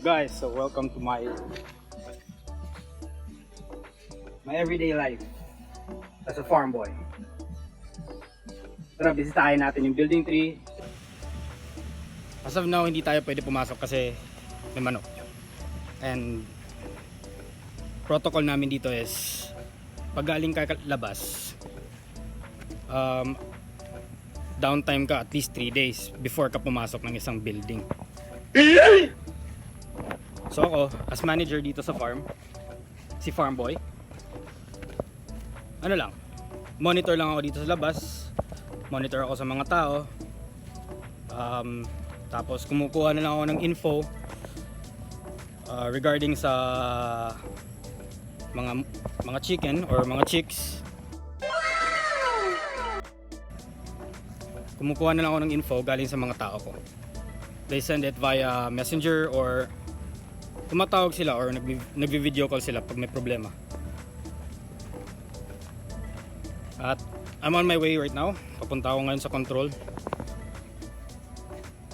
Guys, so welcome to my everyday life as a farm boy. Tara, bisitahin natin yung building 3. As of now, hindi tayo pwede pumasok kasi may manok. And protocol namin dito is pag galing ka labas, downtime ka at least 3 days before ka pumasok ng isang building. So ako, as manager dito sa farm, si farm boy, ano lang, monitor lang ako dito sa labas, monitor ako sa mga tao, tapos kumukuha na lang ako ng info regarding sa mga chicken or mga chicks. Kumukuha na lang ako ng info galing sa mga tao ko. They send it via messenger or tumatawag sila or nagvi-video call sila pag may problema. At I'm on my way right now. Papunta ako ngayon sa control.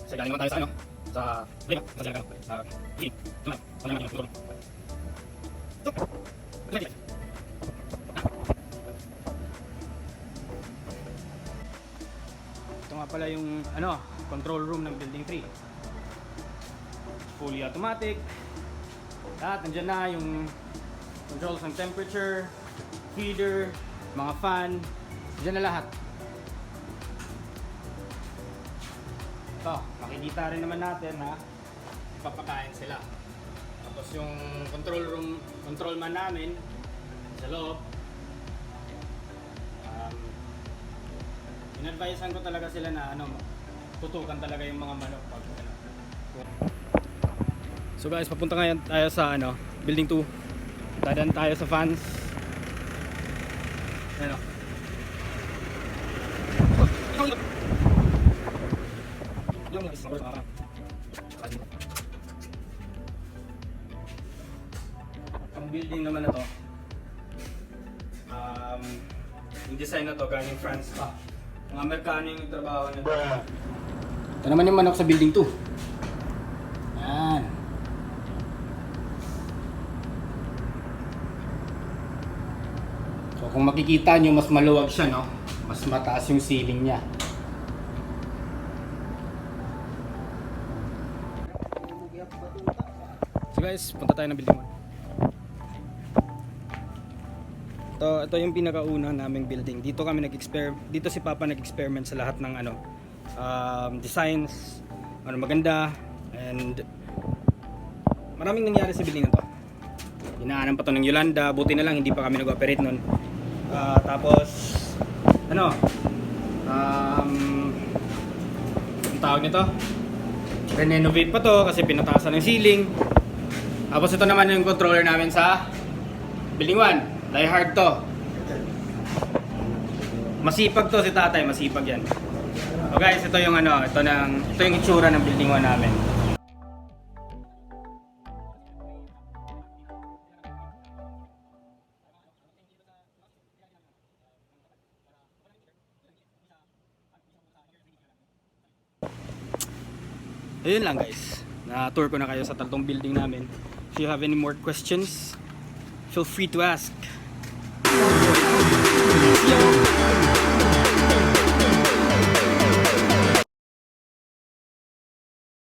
Kasi galing naman tayo sa ano? Sa lima. Sa sila ka. Sa hig. Ito na. Ano naman yung control? Ito. Ito nga pala yung ano, control room ng building 3. Fully automatic. Lahat nandiyan na yung controls ng temperature, feeder, mga fan, nandiyan na lahat. Ito, makikita rin naman natin na papakain sila. Tapos yung control man namin sa loob, in-advisean ko talaga sila na ano, tutukan talaga yung mga manok pag ano. So guys, papunta ngayon tayo sa ano, building 2. Dadaan tayo sa fans. Ano? Ang building naman na to, yung design na to galing France pa. Mga Amerikano yung trabaho nito. Ito naman yung manok sa building 2. Yan. So kung makikita nyo, mas maluwag siya, no? Mas mataas yung ceiling niya. So guys, punta tayo ng building 1. Ito yung pinakauna naming building. Dito si Papa nag-experiment sa lahat ng ano, designs, ano maganda, and maraming nangyari sa building na to. Inaanan pa to ng Yolanda, buti na lang hindi pa kami nag-operate nun. Tapos ano, ang tawag nito, renovate pa to kasi pinataasan ng ceiling. Tapos ito naman yung controller namin sa building 1. Die hard to. Masipag to si tatay, masipag yan. So guys, ito yung ano, ito yung itsura ng building 1 namin. Ayun lang guys, na-tour ko na kayo sa tatlong building namin. If you have any more questions, feel free to ask.